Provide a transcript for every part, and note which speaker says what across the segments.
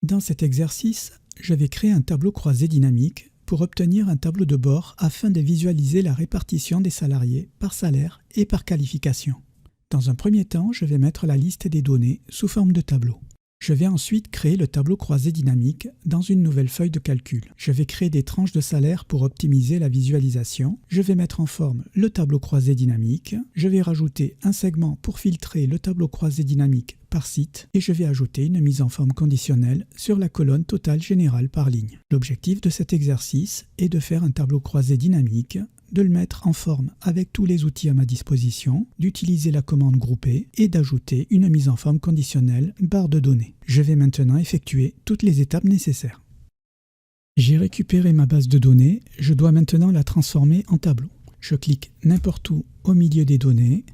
Speaker 1: Dans cet exercice, je vais créer un tableau croisé dynamique pour obtenir un tableau de bord afin de visualiser la répartition des salariés par salaire et par qualification. Dans un premier temps, je vais mettre la liste des données sous forme de tableau. Je vais ensuite créer le tableau croisé dynamique dans une nouvelle feuille de calcul. Je vais créer des tranches de salaire pour optimiser la visualisation. Je vais mettre en forme le tableau croisé dynamique. Je vais rajouter un segment pour filtrer le tableau croisé dynamique par site et je vais ajouter une mise en forme conditionnelle sur la colonne totale générale par ligne. L'objectif de cet exercice est de faire un tableau croisé dynamique, de le mettre en forme avec tous les outils à ma disposition, d'utiliser la commande grouper et d'ajouter une mise en forme conditionnelle barre de données. Je vais maintenant effectuer toutes les étapes nécessaires. J'ai récupéré ma base de données, je dois maintenant la transformer en tableau. Je clique n'importe où au milieu des données,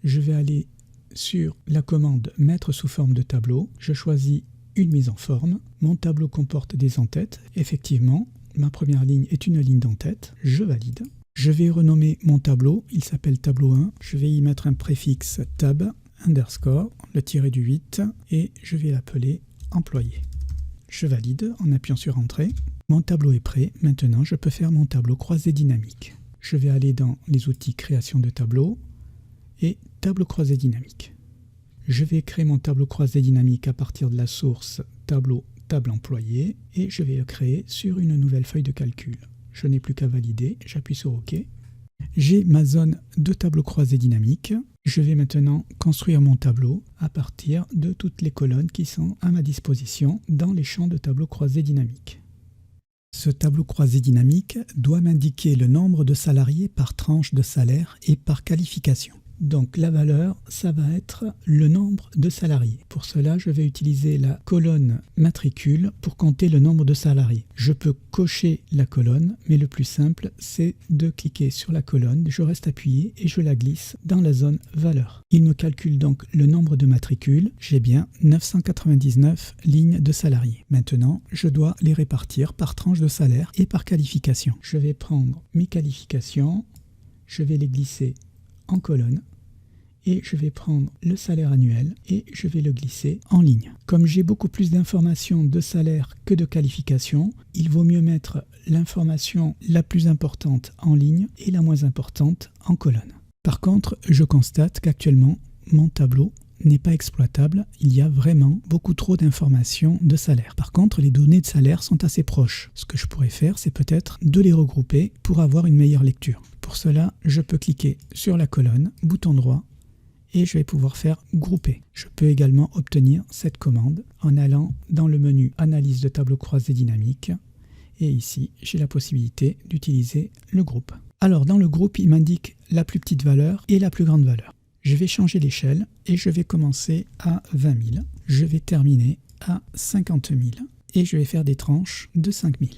Speaker 1: je vais aller sur la commande mettre sous forme de tableau, je choisis une mise en forme, mon tableau comporte des en-têtes, effectivement, ma première ligne est une ligne d'en-tête, je valide. Je vais renommer mon tableau, il s'appelle tableau 1, je vais y mettre un préfixe tab, underscore, le tiré du 8, et je vais l'appeler employé. Je valide en appuyant sur entrée. Mon tableau est prêt, maintenant je peux faire mon tableau croisé dynamique. Je vais aller dans les outils création de tableau et tableau croisé dynamique. Je vais créer mon tableau croisé dynamique à partir de la source tableau table employé et je vais le créer sur une nouvelle feuille de calcul. Je n'ai plus qu'à valider, j'appuie sur OK. J'ai ma zone de tableau croisé dynamique. Je vais maintenant construire mon tableau à partir de toutes les colonnes qui sont à ma disposition dans les champs de tableau croisé dynamique. Ce tableau croisé dynamique doit m'indiquer le nombre de salariés par tranche de salaire et par qualification. Donc la valeur, ça va être le nombre de salariés. Pour cela, je vais utiliser la colonne matricule pour compter le nombre de salariés. Je peux cocher la colonne, mais le plus simple, c'est de cliquer sur la colonne, je reste appuyé et je la glisse dans la zone valeur. Il me calcule donc le nombre de matricules. J'ai bien 999 lignes de salariés. Maintenant, je dois les répartir par tranche de salaire et par qualification. Je vais prendre mes qualifications, je vais les glisser en colonne et je vais prendre le salaire annuel et je vais le glisser en ligne. Comme j'ai beaucoup plus d'informations de salaire que de qualification, il vaut mieux mettre l'information la plus importante en ligne et la moins importante en colonne. Par contre, je constate qu'actuellement, mon tableau n'est pas exploitable, il y a vraiment beaucoup trop d'informations de salaire. Par contre, les données de salaire sont assez proches. Ce que je pourrais faire, c'est peut-être de les regrouper pour avoir une meilleure lecture. Pour cela, je peux cliquer sur la colonne, bouton droit, et je vais pouvoir faire grouper. Je peux également obtenir cette commande en allant dans le menu analyse de tableau croisé dynamique, et ici, j'ai la possibilité d'utiliser le groupe. Alors, dans le groupe, il m'indique la plus petite valeur et la plus grande valeur. Je vais changer l'échelle et je vais commencer à 20 000. Je vais terminer à 50 000 et je vais faire des tranches de 5 000.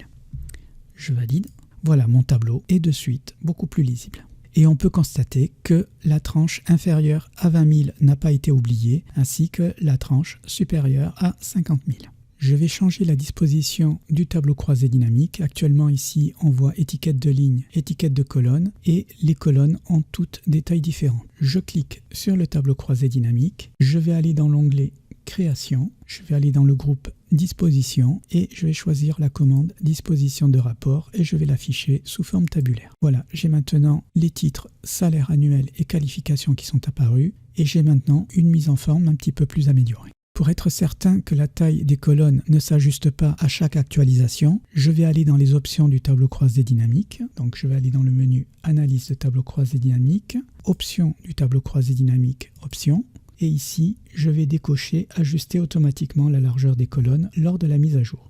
Speaker 1: Je valide. Voilà, mon tableau est de suite beaucoup plus lisible. Et on peut constater que la tranche inférieure à 20 000 n'a pas été oubliée, ainsi que la tranche supérieure à 50 000. Je vais changer la disposition du tableau croisé dynamique. Actuellement ici, on voit étiquette de ligne, étiquette de colonne et les colonnes ont toutes des tailles différentes. Je clique sur le tableau croisé dynamique. Je vais aller dans l'onglet création. Je vais aller dans le groupe disposition et je vais choisir la commande disposition de rapport et je vais l'afficher sous forme tabulaire. Voilà, j'ai maintenant les titres salaire annuel et qualification qui sont apparus et j'ai maintenant une mise en forme un petit peu plus améliorée. Pour être certain que la taille des colonnes ne s'ajuste pas à chaque actualisation, je vais aller dans les options du tableau croisé dynamique. Donc je vais aller dans le menu analyse de tableau croisé dynamique, options du tableau croisé dynamique, options. Et ici, je vais décocher ajuster automatiquement la largeur des colonnes lors de la mise à jour.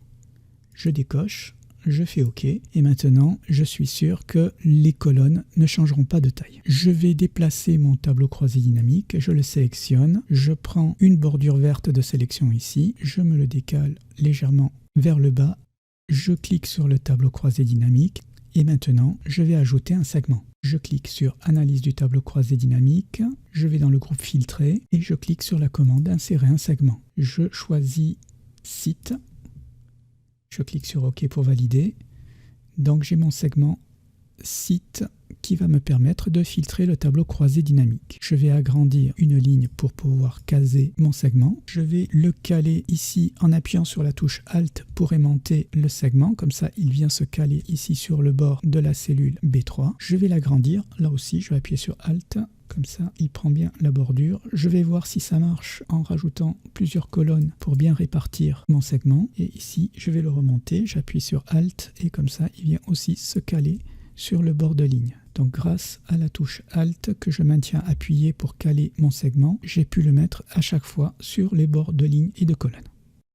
Speaker 1: Je décoche, je fais OK et maintenant je suis sûr que les colonnes ne changeront pas de taille. Je vais déplacer mon tableau croisé dynamique, je le sélectionne, je prends une bordure verte de sélection ici, je me le décale légèrement vers le bas, je clique sur le tableau croisé dynamique et maintenant je vais ajouter un segment. Je clique sur analyse du tableau croisé dynamique, je vais dans le groupe filtré et je clique sur la commande insérer un segment. Je choisis site. Je clique sur OK pour valider. Donc j'ai mon segment site qui va me permettre de filtrer le tableau croisé dynamique. Je vais agrandir une ligne pour pouvoir caser mon segment. Je vais le caler ici en appuyant sur la touche Alt pour aimanter le segment. Comme ça, il vient se caler ici sur le bord de la cellule B3. Je vais l'agrandir. Là aussi, je vais appuyer sur Alt. Comme ça, il prend bien la bordure. Je vais voir si ça marche en rajoutant plusieurs colonnes pour bien répartir mon segment. Et ici, je vais le remonter. J'appuie sur Alt et comme ça, il vient aussi se caler sur le bord de ligne. Donc grâce à la touche Alt que je maintiens appuyée pour caler mon segment, j'ai pu le mettre à chaque fois sur les bords de ligne et de colonne.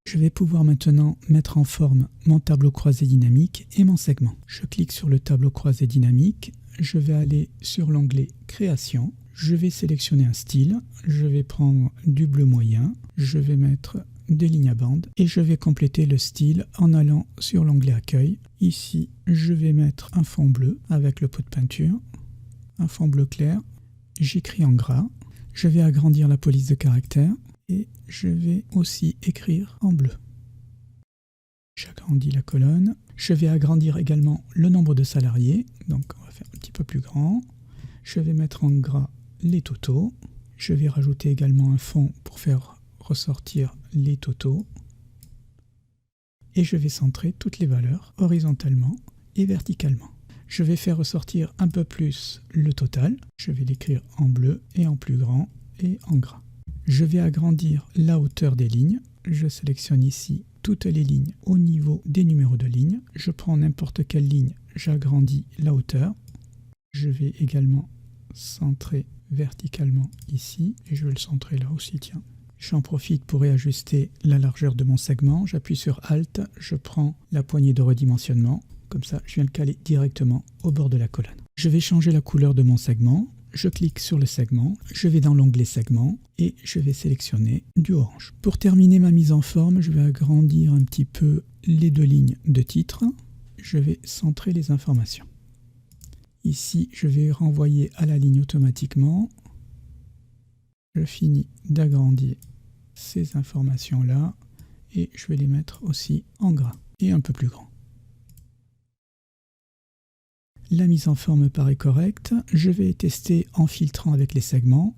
Speaker 1: Je vais pouvoir maintenant mettre en forme mon tableau croisé dynamique et mon segment. Je clique sur le tableau croisé dynamique, je vais aller sur l'onglet Création, je vais sélectionner un style, je vais prendre du bleu moyen, je vais mettre des lignes à bande et je vais compléter le style en allant sur l'onglet Accueil. Ici, je vais mettre un fond bleu avec le pot de peinture, un fond bleu clair, j'écris en gras, je vais agrandir la police de caractère et je vais aussi écrire en bleu. J'agrandis la colonne, je vais agrandir également le nombre de salariés, donc on va faire un petit peu plus grand, je vais mettre en gras les totaux, je vais rajouter également un fond pour faire ressortir les totaux et je vais centrer toutes les valeurs horizontalement et verticalement. Je vais faire ressortir un peu plus le total, je vais l'écrire en bleu et en plus grand et en gras. Je vais agrandir la hauteur des lignes, je sélectionne ici toutes les lignes au niveau des numéros de ligne, je prends n'importe quelle ligne, j'agrandis la hauteur, je vais également centrer verticalement ici et je vais le centrer là aussi, tiens. J'en profite pour réajuster la largeur de mon segment. J'appuie sur Alt, je prends la poignée de redimensionnement. Comme ça, je viens le caler directement au bord de la colonne. Je vais changer la couleur de mon segment. Je clique sur le segment, je vais dans l'onglet Segment et je vais sélectionner du orange. Pour terminer ma mise en forme, je vais agrandir un petit peu les deux lignes de titre. Je vais centrer les informations. Ici, je vais renvoyer à la ligne automatiquement. Je finis d'agrandir ces informations-là et je vais les mettre aussi en gras et un peu plus grand. La mise en forme me paraît correcte. Je vais tester en filtrant avec les segments.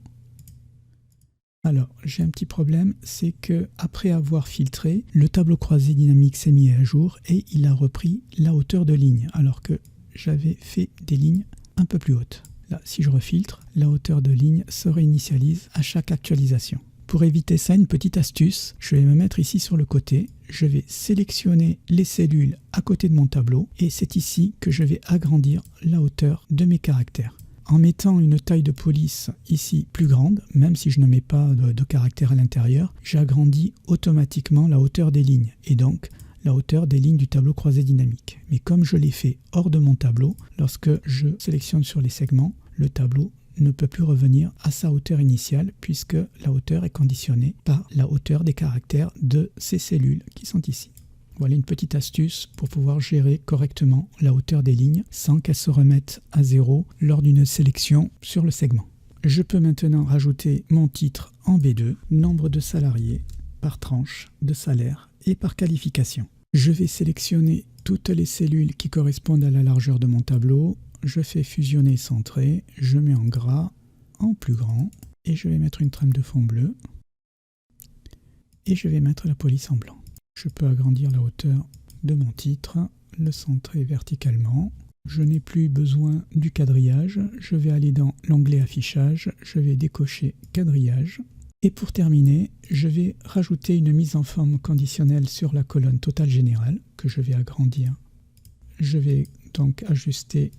Speaker 1: Alors, j'ai un petit problème, c'est que après avoir filtré, le tableau croisé dynamique s'est mis à jour et il a repris la hauteur de ligne, alors que j'avais fait des lignes un peu plus hautes. Là, si je refiltre, la hauteur de ligne se réinitialise à chaque actualisation. Pour éviter ça, une petite astuce, je vais me mettre ici sur le côté, je vais sélectionner les cellules à côté de mon tableau et c'est ici que je vais agrandir la hauteur de mes caractères. En mettant une taille de police ici plus grande, même si je ne mets pas de caractères à l'intérieur, j'agrandis automatiquement la hauteur des lignes et donc la hauteur des lignes du tableau croisé dynamique. Mais comme je l'ai fait hors de mon tableau, lorsque je sélectionne sur les segments, le tableau ne peut plus revenir à sa hauteur initiale puisque la hauteur est conditionnée par la hauteur des caractères de ces cellules qui sont ici. Voilà une petite astuce pour pouvoir gérer correctement la hauteur des lignes sans qu'elles se remettent à zéro lors d'une sélection sur le segment. Je peux maintenant rajouter mon titre en B2, nombre de salariés par tranche de salaire et par qualification. Je vais sélectionner toutes les cellules qui correspondent à la largeur de mon tableau. Je fais fusionner et centrer, je mets en gras, en plus grand, et je vais mettre une trame de fond bleu, et je vais mettre la police en blanc. Je peux agrandir la hauteur de mon titre, le centrer verticalement. Je n'ai plus besoin du quadrillage, je vais aller dans l'onglet affichage, je vais décocher quadrillage. Et pour terminer, je vais rajouter une mise en forme conditionnelle sur la colonne totale générale, que je vais agrandir. Je vais donc ajuster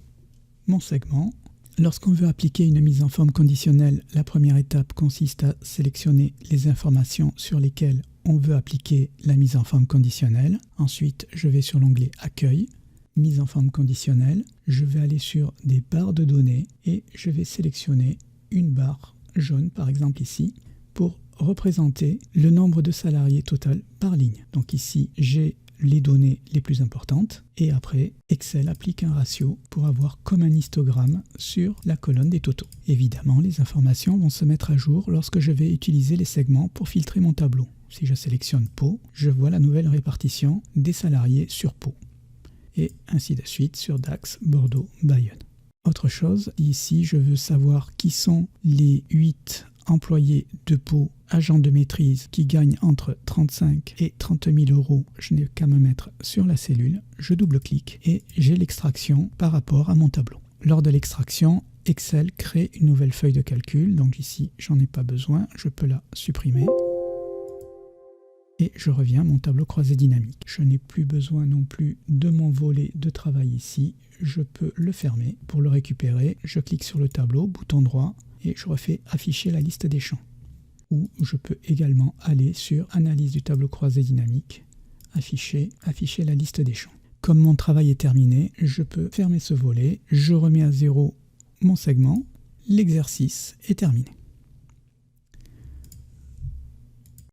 Speaker 1: mon segment. Lorsqu'on veut appliquer une mise en forme conditionnelle, la première étape consiste à sélectionner les informations sur lesquelles on veut appliquer la mise en forme conditionnelle. Ensuite, je vais sur l'onglet Accueil, mise en forme conditionnelle. Je vais aller sur des barres de données et je vais sélectionner une barre jaune, par exemple ici, pour représenter le nombre de salariés total par ligne. Donc ici, j'ai les données les plus importantes et après Excel applique un ratio pour avoir comme un histogramme sur la colonne des totaux. Évidemment, les informations vont se mettre à jour lorsque je vais utiliser les segments pour filtrer mon tableau. Si je sélectionne Pau, je vois la nouvelle répartition des salariés sur Pau et ainsi de suite sur Dax, Bordeaux, Bayonne. Autre chose, ici je veux savoir qui sont les 8 employés de Pau, agents de maîtrise qui gagnent entre 35 et 30 000 euros. Je n'ai qu'à me mettre sur la cellule, je double-clique et j'ai l'extraction par rapport à mon tableau. Lors de l'extraction, Excel crée une nouvelle feuille de calcul, donc ici j'en ai pas besoin, je peux la supprimer. Et je reviens à mon tableau croisé dynamique. Je n'ai plus besoin non plus de mon volet de travail ici. Je peux le fermer. Pour le récupérer, je clique sur le tableau, bouton droit, et je refais afficher la liste des champs. Ou je peux également aller sur analyse du tableau croisé dynamique, afficher la liste des champs. Comme mon travail est terminé, je peux fermer ce volet. Je remets à zéro mon segment. L'exercice est terminé.